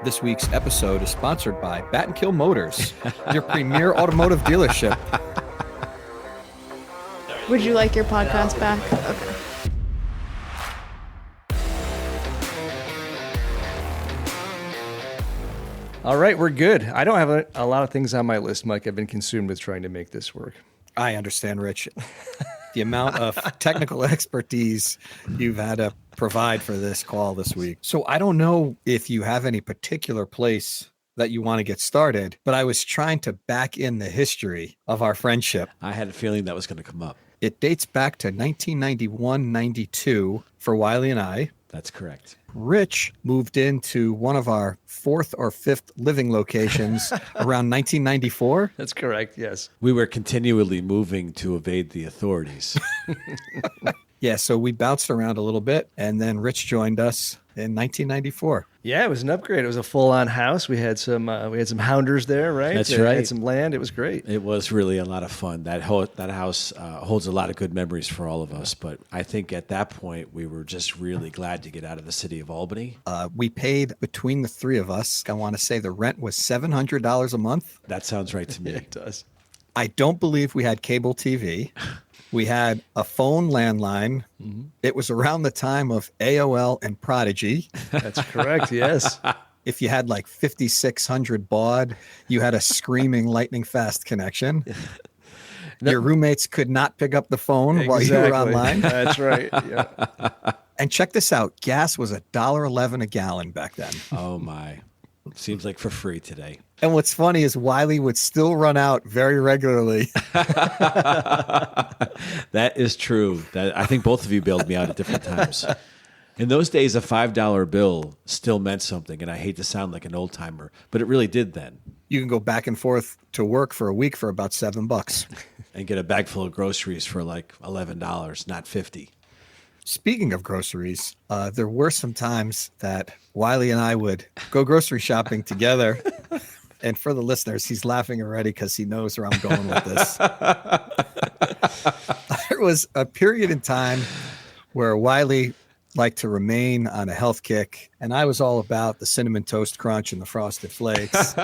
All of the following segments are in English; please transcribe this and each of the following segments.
This week's episode is sponsored by Bat and Kill Motors, your premier automotive dealership. Would you like your podcast back? Okay. All right, we're good. I don't have a lot of things on my list, Mike. I've been consumed with trying to make this work. I understand, Rich. The amount of technical expertise you've had to provide for this call this week. So I don't know if you have any particular place that you want to get started, but I was trying to back in the history of our friendship. I had a feeling that was going to come up. It dates back to 1991-92 for Wylie and I. That's correct. Rich moved into one of our fourth or fifth living locations around 1994. That's correct, yes. We were continually moving to evade the authorities. Yeah, so we bounced around a little bit, and then Rich joined us in 1994. Yeah, it was an upgrade. It was a full-on house. We had some hounders there, right? That's We right. had some land. It was great. It was really a lot of fun. That house holds a lot of good memories for all of us. But I think at that point, we were just really glad to get out of the city of Albany. We paid, between the three of us, I want to say the rent was $700 a month. That sounds right to me. It does. I don't believe we had cable TV. We had a phone landline. Mm-hmm. It was around the time of AOL and Prodigy. That's correct, yes. If you had like 5600 baud, you had a screaming lightning fast connection. Your roommates could not pick up the phone while you were online. That's right. Yeah. And check this out. Gas was $1.11 a gallon back then. Oh, my. Seems like for free today. And what's funny is Wylie would still run out very regularly. That is true. I think both of you bailed me out at different times. In those days, a $5 bill still meant something, and I hate to sound like an old timer, but it really did then. You can go back and forth to work for a week for about $7. And get a bag full of groceries for like $11, not $50. Speaking of groceries, there were some times that Wylie and I would go grocery shopping together. And for the listeners, he's laughing already because he knows where I'm going with this. There was a period in time where Wylie liked to remain on a health kick, and I was all about the Cinnamon Toast Crunch and the Frosted Flakes.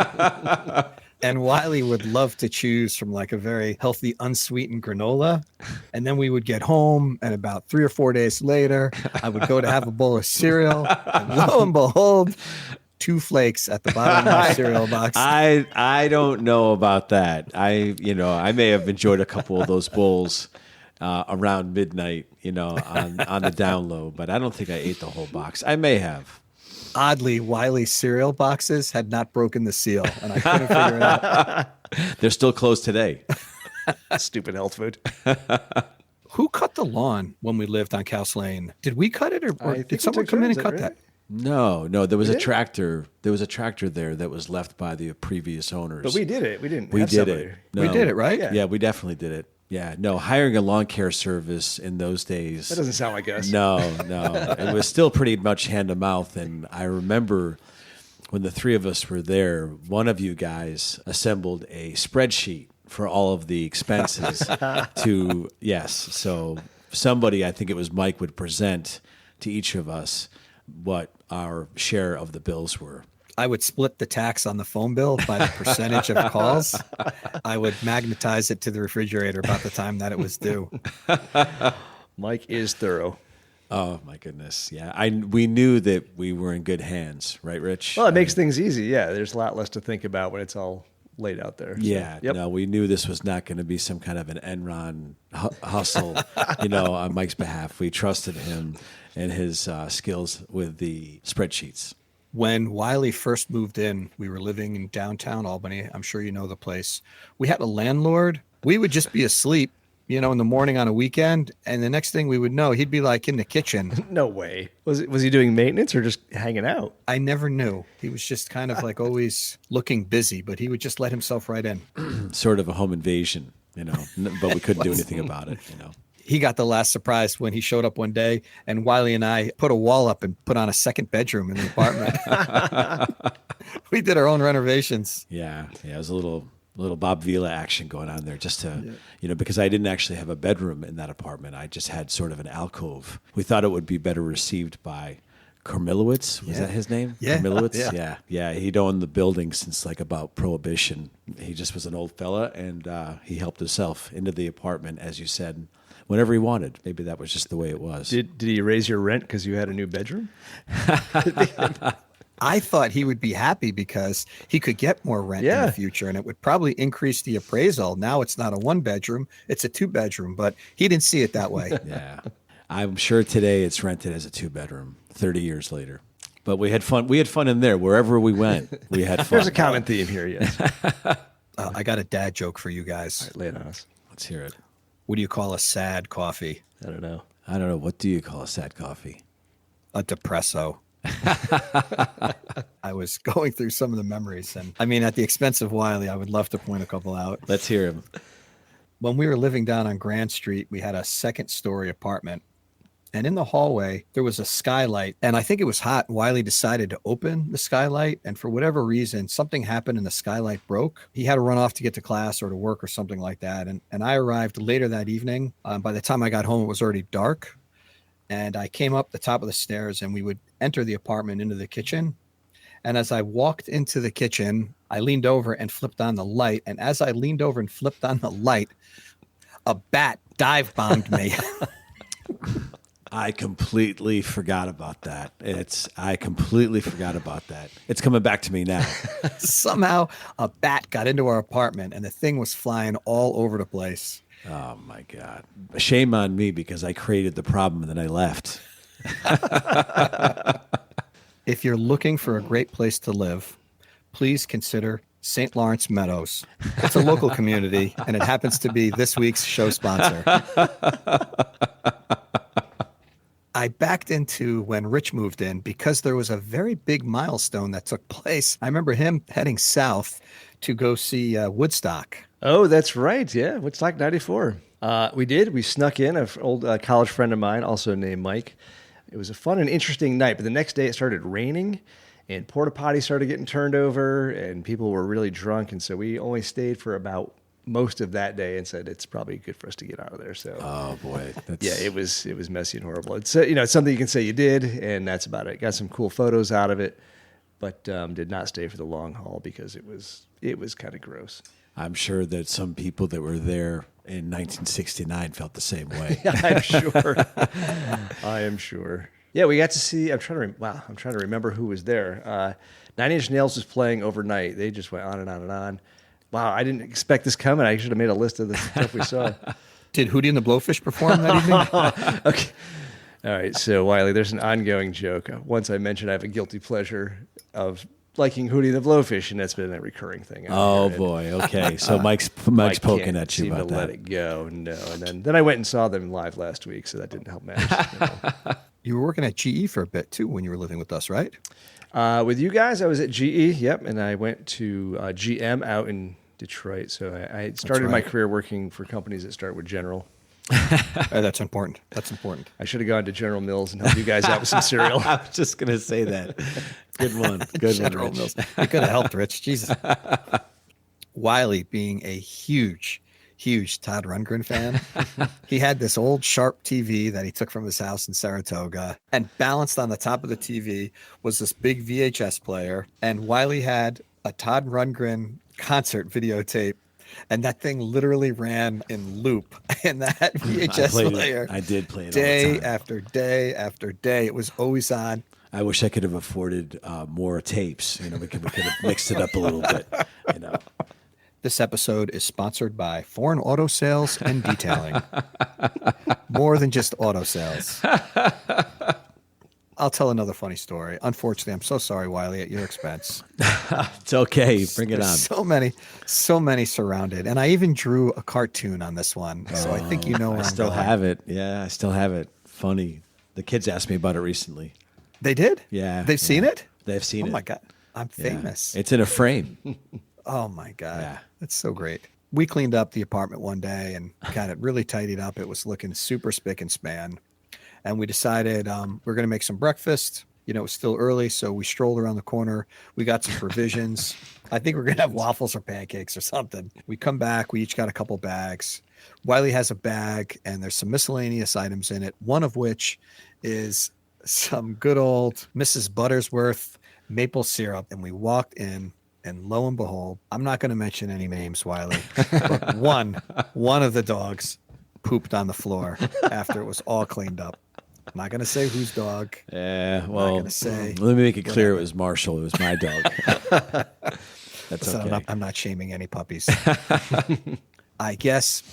And Wylie would love to choose from like a very healthy, unsweetened granola. And then we would get home, and about 3 or 4 days later, I would go to have a bowl of cereal. And lo and behold, 2 flakes at the bottom of my cereal box. I don't know about that. I may have enjoyed a couple of those bowls around midnight, on the down low, but I don't think I ate the whole box. I may have. Oddly, Wylie's cereal boxes had not broken the seal, and I couldn't figure it out. They're still closed today. Stupid health food. Who cut the lawn when we lived on Couse Lane? Did we cut it, or did someone come in and cut that? No, there was a tractor. There was a tractor there that was left by the previous owners. But we did it. We didn't. We have did somebody. it. We did it, right? Yeah, we definitely did it. Yeah, no, hiring a lawn care service in those days. That doesn't sound like us. No. It was still pretty much hand to mouth. And I remember when the three of us were there, one of you guys assembled a spreadsheet for all of the expenses so somebody, I think it was Mike, would present to each of us what our share of the bills were. I would split the tax on the phone bill by the percentage of calls. I would magnetize it to the refrigerator about the time that it was due. Mike is thorough. Oh, my goodness. Yeah, we knew that we were in good hands, right, Rich? Well, it makes things easy. Yeah, there's a lot less to think about when it's all laid out there. Yeah, yep. No, we knew this was not going to be some kind of an Enron hustle, on Mike's behalf. We trusted him and his skills with the spreadsheets. When Wylie first moved in, we were living in downtown Albany. I'm sure you know the place. We had a landlord. We would just be asleep, in the morning on a weekend, and the next thing we would know, he'd be like in the kitchen. No way. Was he doing maintenance or just hanging out? I never knew. He was just kind of like always looking busy, but he would just let himself right in. Sort of a home invasion, but we couldn't do anything about it, He got the last surprise when he showed up one day, and Wylie and I put a wall up and put on a second bedroom in the apartment. We did our own renovations. Yeah, it was a little Bob Vila action going on there, just to, because I didn't actually have a bedroom in that apartment. I just had sort of an alcove. We thought it would be better received by Kormilowicz, was that his name? Yeah. Kormilowicz? Yeah. Yeah. He'd owned the building since like about Prohibition. He just was an old fella, and he helped himself into the apartment, as you said, whenever he wanted. Maybe that was just the way it was. Did he raise your rent because you had a new bedroom? I thought he would be happy because he could get more rent in the future, and it would probably increase the appraisal. Now it's not a 1-bedroom, it's a 2-bedroom, but he didn't see it that way. Yeah. I'm sure today it's rented as a 2-bedroom 30 years later. But we had fun. We had fun in there. Wherever we went, we had fun. There's a common theme here, yes. I got a dad joke for you guys. All right, lay it on us. Let's hear it. What do you call a sad coffee? I don't know. I don't know. What do you call a sad coffee? A depresso. I was going through some of the memories, and I mean, at the expense of Wylie, I would love to point a couple out. Let's hear him. When we were living down on Grand Street, we had a 2nd-story apartment, and in the hallway there was a skylight, and I think it was hot. Wylie decided to open the skylight, and for whatever reason, something happened and the skylight broke. He had to run off to get to class or to work or something like that, and I arrived later that evening. By the time I got home, it was already dark. And I came up the top of the stairs, and we would enter the apartment into the kitchen. And as I walked into the kitchen, I leaned over and flipped on the light. And as I leaned over and flipped on the light, a bat dive bombed me. I completely forgot about that. I completely forgot about that. It's coming back to me now. Somehow a bat got into our apartment, and the thing was flying all over the place. Oh, my God. Shame on me because I created the problem and then I left. If you're looking for a great place to live, please consider St. Lawrence Meadows. It's a local community, and it happens to be this week's show sponsor. I backed into when Rich moved in because there was a very big milestone that took place. I remember him heading south to go see Woodstock. Oh, that's right. Yeah, Woodstock 94. We did. We snuck in. An old college friend of mine, also named Mike. It was a fun and interesting night, but the next day it started raining, and porta potties started getting turned over, and people were really drunk, and so we only stayed for about most of that day and said it's probably good for us to get out of there. So, Oh, boy. yeah, it was messy and horrible. It's it's something you can say you did, and that's about it. Got some cool photos out of it, but did not stay for the long haul because it was kind of gross. I'm sure that some people that were there in 1969 felt the same way. I'm sure. I am sure. Yeah, we got to see. I'm trying to remember who was there. 9 Inch Nails was playing overnight. They just went on and on and on. Wow, I didn't expect this coming. I should have made a list of the stuff we saw. Did Hootie and the Blowfish perform that evening? Okay. All right. So, Wylie, there's an ongoing joke. Once I mentioned I have a guilty pleasure of liking Hootie and the Blowfish, and that's been a recurring thing. Oh, boy. Okay. So Mike's poking at you about that. Let it go. No. And then I went and saw them live last week, so that didn't help matters. You were working at GE for a bit, too, when you were living with us, right? With you guys, I was at GE, yep, and I went to GM out in Detroit. So I started my career working for companies that start with General. That's important. That's important. I should have gone to General Mills and helped you guys out with some cereal. I was just going to say that. Good one. Good General one, Rich. Mills. You could have helped, Rich. Jesus. Wylie, being a huge Todd Rundgren fan, he had this old Sharp TV that he took from his house in Saratoga, and balanced on the top of the TV was this big VHS player, and Wylie had a Todd Rundgren concert videotape, and that thing literally ran in loop in that VHS player. I did play it day all the time. after day after day. It was always on. I wish I could have afforded more tapes. We could have mixed it up a little bit. This episode is sponsored by Foreign Auto Sales and Detailing. More than just auto sales. I'll tell another funny story. Unfortunately, I'm so sorry, Wylie, at your expense. It's okay. Bring it There's on. So many surrounded. And I even drew a cartoon on this one. So I think you know where I I'm still going. have it. Yeah, I still have it. Funny. The kids asked me about it recently. They did? Yeah. They've seen it? They've seen it. Oh, my God. I'm Yeah. famous. It's in a frame. Oh, my God. Yeah. That's so great. We cleaned up the apartment one day and got it really tidied up. It was looking super spick and span. And we decided we're going to make some breakfast. It was still early, so we strolled around the corner. We got some provisions. I think we're going to have waffles or pancakes or something. We come back. We each got a couple bags. Wylie has a bag, and there's some miscellaneous items in it, one of which is some good old Mrs. Buttersworth maple syrup, and we walked in, and lo and behold, I'm not going to mention any names, Wylie, but one of the dogs pooped on the floor after it was all cleaned up. I'm not going to say whose dog. Yeah, I'm well, not gonna say let me make it clear whatever. it was Marshall. It was my dog. That's So okay. I'm not shaming any puppies. I guess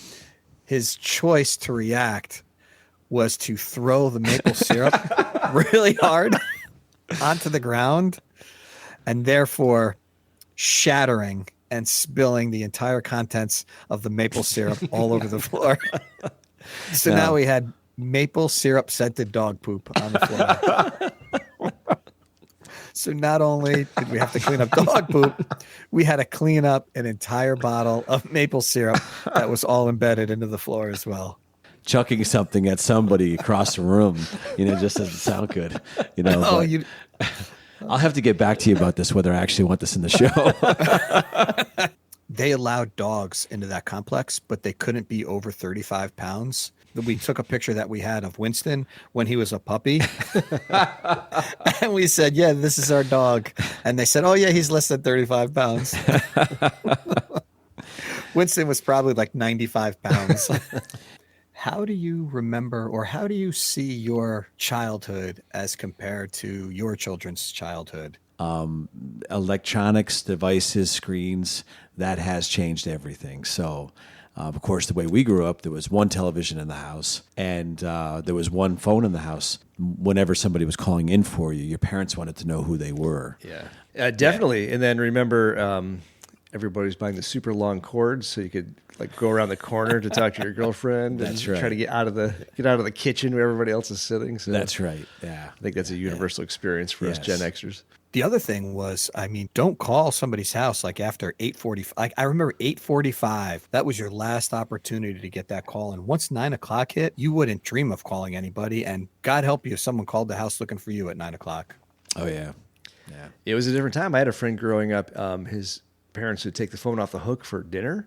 his choice to react was to throw the maple syrup really hard onto the ground, and therefore shattering and spilling the entire contents of the maple syrup all over the floor. So No. now we had maple syrup scented dog poop on the floor. So not only did we have to clean up dog poop, we had to clean up an entire bottle of maple syrup that was all embedded into the floor as well. Chucking something at somebody across the room, just doesn't sound good. Oh, but I'll have to get back to you about this, whether I actually want this in the show. they allowed dogs into that complex, but they couldn't be over 35 pounds. We took a picture that we had of Winston when he was a puppy. And we said, yeah, this is our dog. And they said, oh, yeah, he's less than 35 pounds. Winston was probably like 95 pounds. How do you remember, or how do you see your childhood as compared to your children's childhood? Electronics, devices, screens, that has changed everything. So, of course, the way we grew up, there was one television in the house, and there was one phone in the house. Whenever somebody was calling in for you, your parents wanted to know who they were. Yeah, definitely. And then remember, everybody was buying the super long cords, so you could like go around the corner to talk to your girlfriend. That's and right. Try to get out of the kitchen where everybody else is sitting. So That's right. Yeah. I think that's a universal experience for us Yes. Gen Xers. The other thing was, don't call somebody's house like after 8:45. Like I remember 8:45. That was your last opportunity to get that call. And once 9 o'clock hit, you wouldn't dream of calling anybody. And God help you if someone called the house looking for you at 9 o'clock. Oh, yeah. Yeah. It was a different time. I had a friend growing up. His parents would take the phone off the hook for dinner.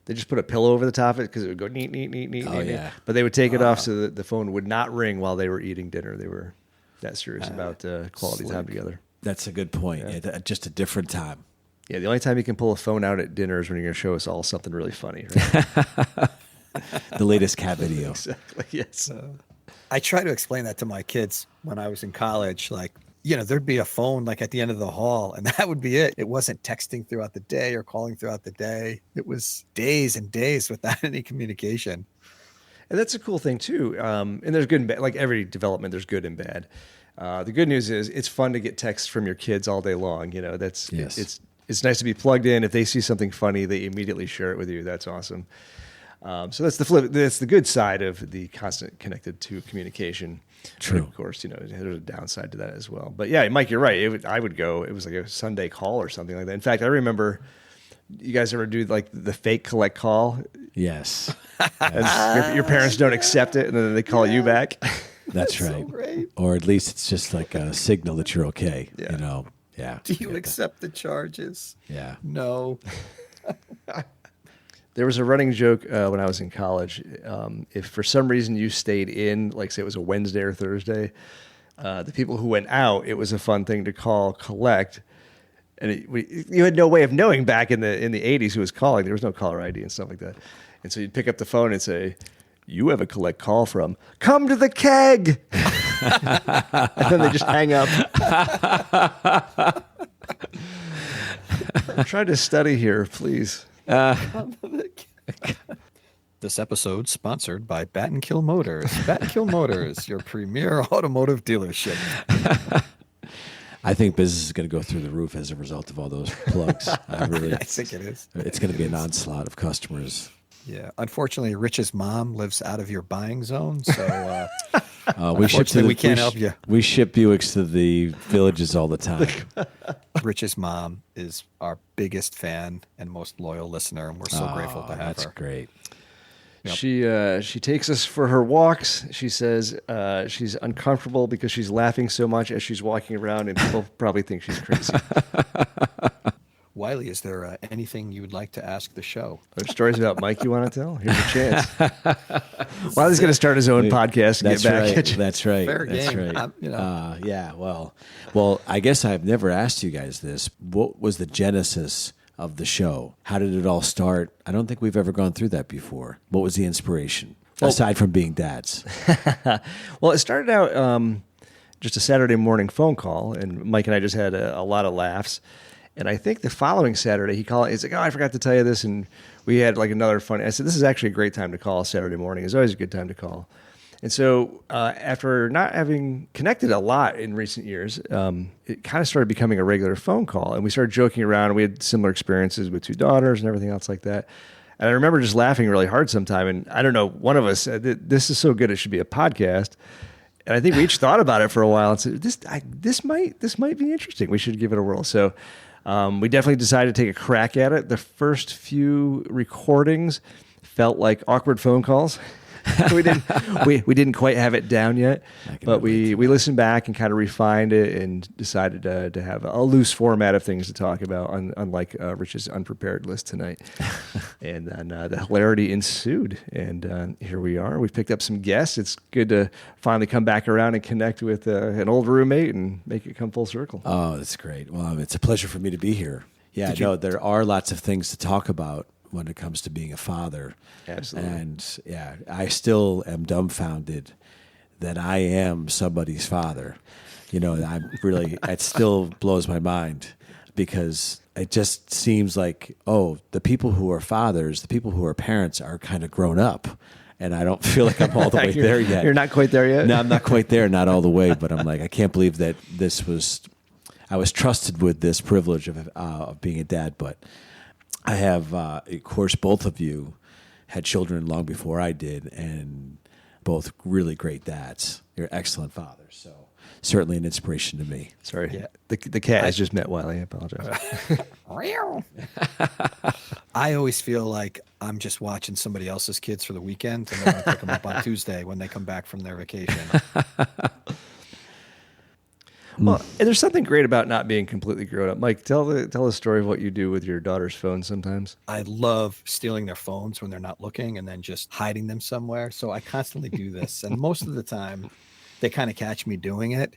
They just put a pillow over the top of it because it would go neat, neat, neat, neat, Oh, neat, yeah. neat. But they would take it off so that the phone would not ring while they were eating dinner. They were that serious about quality time together. That's a good point. Yeah, just a different time. Yeah, the only time you can pull a phone out at dinner is when you're going to show us all something really funny. Right? The latest cat video. Exactly. Yes. I try to explain that to my kids when I was in college. Like, there'd be a phone like at the end of the hall, and that would be it. It wasn't texting throughout the day or calling throughout the day. It was days and days without any communication. And that's a cool thing too. And there's good and bad. Like every development, there's good and bad. The good news is it's fun to get texts from your kids all day long. That's Yes. it's nice to be plugged in. If they see something funny, they immediately share it with you. That's awesome. So that's the flip. That's the good side of the constant connected to communication. True. But of course, there's a downside to that as well. But yeah, Mike, you're right. I would go. It was like a Sunday call or something like that. In fact, I remember. You guys ever do like the fake collect call? Yes. And your parents don't accept it, and then they call you back. That's right. So great. Or at least it's just like a signal that you're okay. Yeah. Yeah. Do you accept the charges? Yeah. No. There was a running joke when I was in college. If for some reason you stayed in, like say it was a Wednesday or Thursday, the people who went out, it was a fun thing to call collect. And you had no way of knowing back in the 80s who was calling. There was no caller ID and stuff like that. And so you'd pick up the phone and say, "You have a collect call from, come to the keg." And then they just hang up. I'm trying to study here, please. This episode sponsored by Bat and Kill Motors. Bat and Kill Motors, your premier automotive dealership. I think business is going to go through the roof as a result of all those plugs. I think it is. It's going to be an onslaught of customers. Yeah. Unfortunately, Rich's mom lives out of your buying zone, so We can't help you. We ship Buicks to the villages all the time. Rich's mom is our biggest fan and most loyal listener, and we're so grateful to have That's her. great. Yep. She takes us for her walks. She says she's uncomfortable because she's laughing so much as she's walking around, and people probably think she's crazy. Wylie, is there anything you would like to ask the show? Are there stories about Mike you want to tell? Here's your chance. Wiley's going to start his own podcast and That's get back right. at you. That's right. Fair That's game. right. Yeah. Well, I guess I've never asked you guys this. What was the genesis of the show? How did it all start? I don't think we've ever gone through that before. What was the inspiration, aside from being dads? Well, it started out just a Saturday morning phone call, and Mike and I just had a lot of laughs. And I think the following Saturday, he called. He's like, "Oh, I forgot to tell you this," and we had like another fun. I said, "This is actually a great time to call Saturday morning. It's always a good time to call." And so, after not having connected a lot in recent years, it kind of started becoming a regular phone call, and we started joking around. We had similar experiences with 2 daughters and everything else like that. And I remember just laughing really hard sometime. And I don't know, one of us said, "This is so good, it should be a podcast." And I think we each thought about it for a while and said, "This might be interesting. We should give it a whirl." So. We definitely decided to take a crack at it. The first few recordings felt like awkward phone calls. we didn't quite have it down yet, but we listened back and kind of refined it and decided to have a loose format of things to talk about, unlike Rich's unprepared list tonight. And then the hilarity ensued, and here we are. We've picked up some guests. It's good to finally come back around and connect with an old roommate and make it come full circle. Oh, that's great. Well, it's a pleasure for me to be here. Yeah, there are lots of things to talk about when it comes to being a father. Absolutely. And yeah, I still am dumbfounded that I am somebody's father. It still blows my mind, because it just seems like, the people who are fathers, the people who are parents are kind of grown up. And I don't feel like I'm all the way there yet. You're not quite there yet? No, I'm not quite there, not all the way. But I'm like, I can't believe that I was trusted with this privilege of being a dad. But I have, of course, both of you had children long before I did, and both really great dads. You're excellent fathers, so certainly an inspiration to me. Sorry, yeah. The cat has just met Wylie. I apologize. I always feel like I'm just watching somebody else's kids for the weekend, and then I pick them up on Tuesday when they come back from their vacation. Well, and there's something great about not being completely grown up. Mike, tell the story of what you do with your daughter's phone sometimes. I love stealing their phones when they're not looking and then just hiding them somewhere. So I constantly do this. And most of the time, they kind of catch me doing it.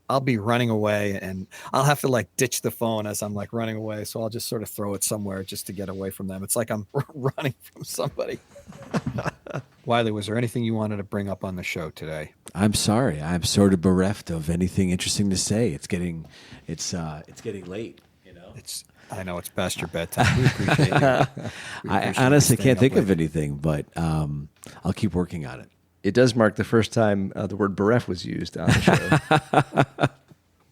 I'll be running away and I'll have to like ditch the phone as I'm like running away. So I'll just sort of throw it somewhere just to get away from them. It's like I'm running from somebody. Wylie, was there anything you wanted to bring up on the show today? I'm sorry. I'm sort of bereft of anything interesting to say. It's getting late. I know it's past your bedtime. We appreciate it. I honestly can't think of anything, but I'll keep working on it. It does mark the first time the word bereft was used on the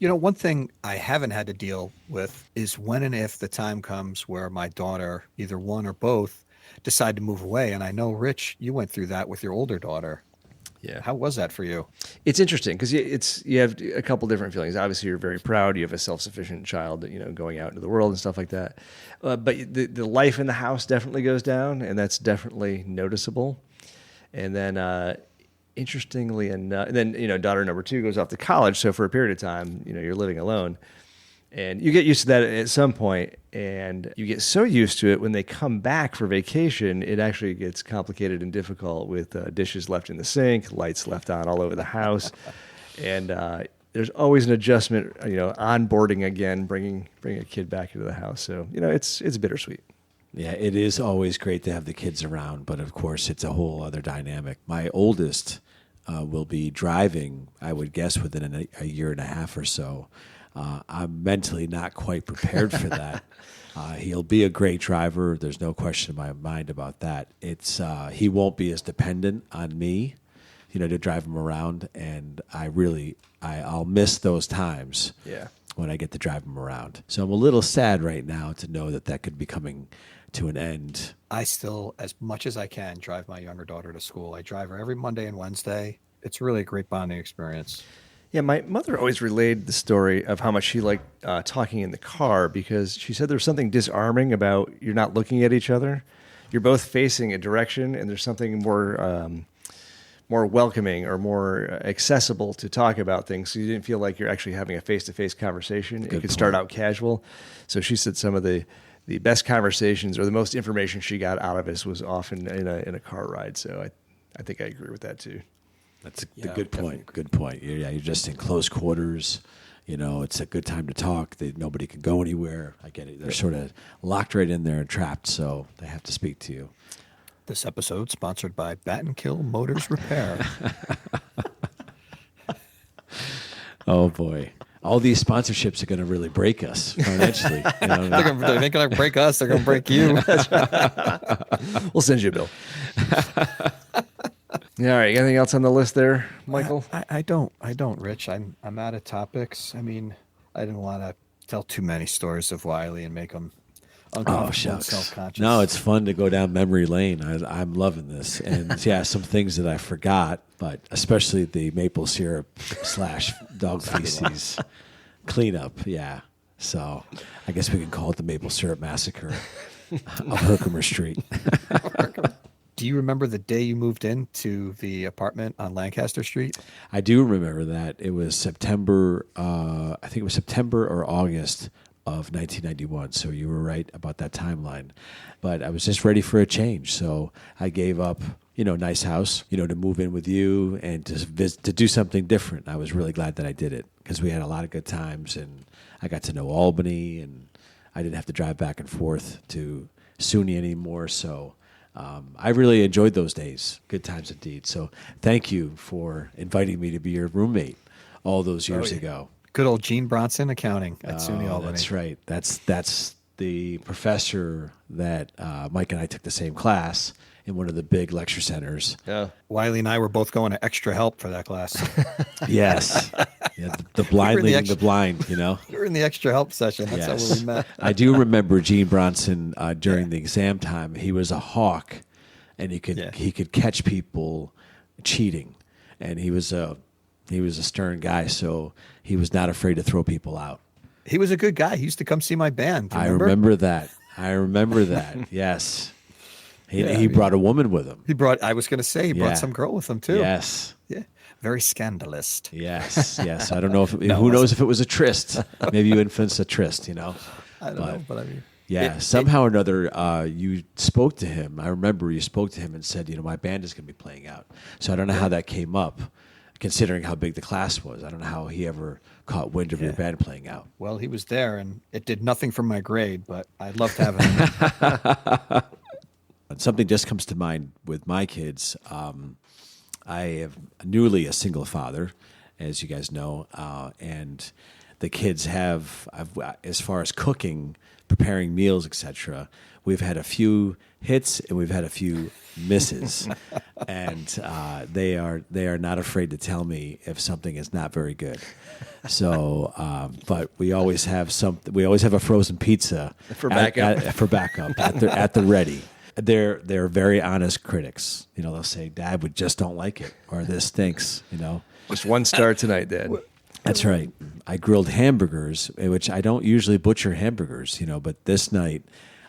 show. One thing I haven't had to deal with is when and if the time comes where my daughter, either one or both, decide to move away. And I know, Rich, you went through that with your older daughter. Yeah. How was that for you? It's interesting because you have a couple different feelings. Obviously, you're very proud. You have a self-sufficient child, going out into the world and stuff like that. But the life in the house definitely goes down, and that's definitely noticeable. And then, interestingly enough, daughter number 2 goes off to college. So for a period of time, you're living alone. And you get used to that at some point, and you get so used to it when they come back for vacation, it actually gets complicated and difficult with dishes left in the sink, lights left on all over the house. And there's always an adjustment, onboarding again, bringing a kid back into the house. So, it's bittersweet. Yeah, it is always great to have the kids around, but of course it's a whole other dynamic. My oldest will be driving, I would guess, within a year and a half or so. I'm mentally not quite prepared for that. He'll be a great driver. There's no question in my mind about that. He won't be as dependent on me, to drive him around, and I'll miss those times. Yeah. When I get to drive him around. So I'm a little sad right now to know that could be coming to an end. I still, as much as I can, drive my younger daughter to school. I drive her every Monday and Wednesday. It's really a great bonding experience. Yeah, my mother always relayed the story of how much she liked talking in the car, because she said there's something disarming about you're not looking at each other. You're both facing a direction, and there's something more more welcoming or more accessible to talk about things. So you didn't feel like you're actually having a face-to-face conversation. It could start out casual. So she said some of the best conversations or the most information she got out of us was often in a car ride. So I think I agree with that too. That's a good point. Good point. You're just in close quarters. It's a good time to talk. Nobody can go anywhere. I get it. They're sort of locked right in there and trapped, so they have to speak to you. This episode sponsored by Bat and Kill Motors Repair. Oh boy. All these sponsorships are going to really break us financially. They're going to break us. They're going to break you. We'll send you a bill. All right. Anything else on the list there, Michael? I don't, Rich. I'm out of topics. I mean, I didn't want to tell too many stories of Wylie and make them uncomfortable and self-conscious. No, it's fun to go down memory lane. I'm loving this. And some things that I forgot, but especially the maple syrup / dog feces cleanup. Yeah. So I guess we can call it the Maple Syrup Massacre of Herkimer Street. Do you remember the day you moved into the apartment on Lancaster Street? I do remember that. It was September, I think it was September or August of 1991. So you were right about that timeline. But I was just ready for a change. So I gave up, nice house, to move in with you and to do something different. I was really glad that I did it because we had a lot of good times and I got to know Albany and I didn't have to drive back and forth to SUNY anymore. So I really enjoyed those days. Good times indeed. So thank you for inviting me to be your roommate all those years ago. Good old Gene Bronson accounting at SUNY Albany. That's right. That's the professor that Mike and I took the same class in one of the big lecture centers. Yeah. Wylie and I were both going to extra help for that class. Yes. Yeah, the blind leading the blind, We were in the extra help session. That's how we met. I do remember Gene Bronson during the exam time. He was a hawk, and he could catch people cheating, and he was a stern guy, so he was not afraid to throw people out. He was a good guy. He used to come see my band. I remember that. Yes. He brought a woman with him. He brought some girl with him too. Yes. Yeah. Very scandalous. Yes. I don't know if who knows if it was a tryst. Maybe you influenced a tryst, I don't know, but I mean. Yeah, somehow or another, you spoke to him. I remember you spoke to him and said, my band is going to be playing out. So I don't know how that came up, considering how big the class was. I don't know how he ever caught wind of your band playing out. Well, he was there, and it did nothing for my grade, but I'd love to have him. Something just comes to mind with my kids. I am newly a single father, as you guys know, and the kids have, as far as cooking, preparing meals, etc., we've had a few hits and we've had a few misses, and they are not afraid to tell me if something is not very good. So, but we always have a frozen pizza for backup at the ready. They're very honest critics. They'll say, "Dad, we just don't like it," or "This stinks." Just 1 star tonight, Dad. That's right. I grilled hamburgers, which I don't usually butcher hamburgers, but this night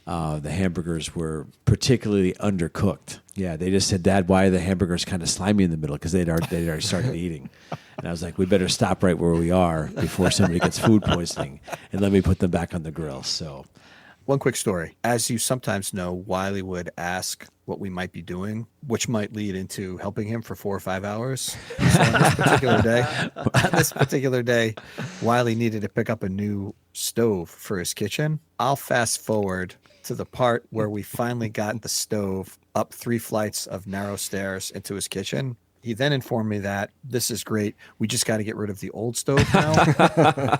the hamburgers were particularly undercooked. Yeah, they just said, "Dad, why are the hamburgers kind of slimy in the middle?" Because they'd already started eating. And I was like, "We better stop right where we are before somebody gets food poisoning, and let me put them back on the grill." So. One quick story. As you sometimes know, Wylie would ask what we might be doing, which might lead into helping him for 4 or 5 hours. So on this particular day, Wylie needed to pick up a new stove for his kitchen. I'll fast forward to the part where we finally got the stove up 3 flights of narrow stairs into his kitchen. He then informed me that this is great. We just got to get rid of the old stove now.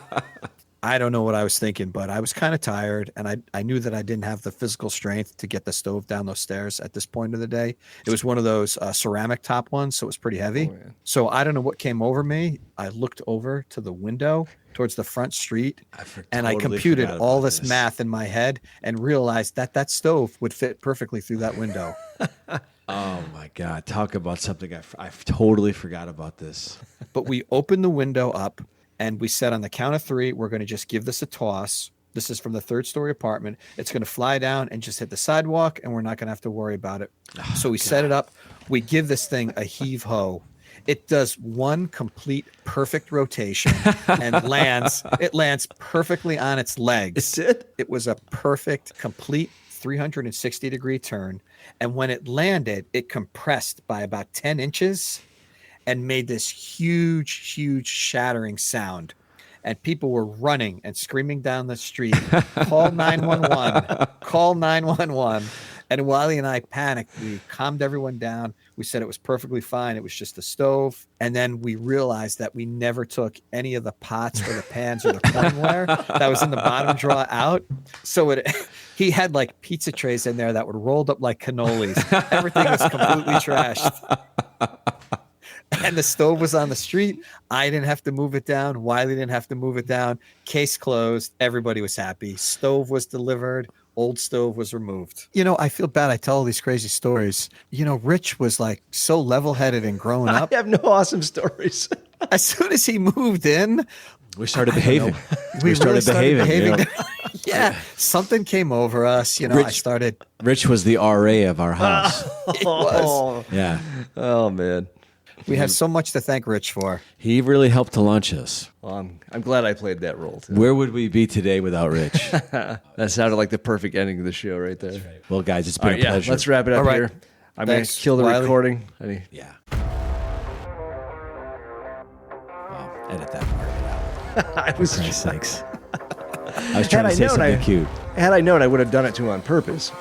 I don't know what I was thinking, but I was kind of tired, and I knew that I didn't have the physical strength to get the stove down those stairs at this point of the day. It was one of those ceramic top ones, so it was pretty heavy. Oh, yeah. So I don't know what came over me. I looked over to the window towards the front street, and I computed all this math in my head and realized that stove would fit perfectly through that window. Oh, my God. Talk about something I totally forgot about this. But we opened the window up, and we said on the count of 3, we're going to just give this a toss. This is from the 3rd-story apartment. It's going to fly down and just hit the sidewalk, and we're not going to have to worry about it. So we set it up. We give this thing a heave-ho. It does one complete perfect rotation and lands. It lands perfectly on its legs. It did? It was a perfect, complete 360-degree turn. And when it landed, it compressed by about 10 inches and made this huge, huge shattering sound. And people were running and screaming down the street, call 911, call 911. And Wylie and I panicked. We calmed everyone down. We said it was perfectly fine. It was just the stove. And then we realized that we never took any of the pots or the pans or the cornware that was in the bottom drawer out. So he had like pizza trays in there that were rolled up like cannolis. Everything was completely trashed. And the stove was on the street. I didn't have to move it down. Wylie didn't have to move it down. Case closed. Everybody was happy. Stove was delivered. Old stove was removed. I feel bad. I tell all these crazy stories. Rich was like so level-headed and growing up. I have no awesome stories. As soon as he moved in, We started behaving. we really started behaving. you know? Yeah, something came over us. I started. Rich was the RA of our house. It was. Yeah. Oh, man. We have so much to thank Rich for. He really helped to launch us. Well, I'm glad I played that role, too. Where would we be today without Rich? That sounded like the perfect ending of the show right there. Well, guys, it's been All right, a pleasure. let's wrap it up All right. here. I'm going Thanks, to kill the Wylie. recording. Yeah. Well, edit that part out. I was For Christ's sakes. I was trying to say known, something cute. Had I known, I would have done it to him on purpose.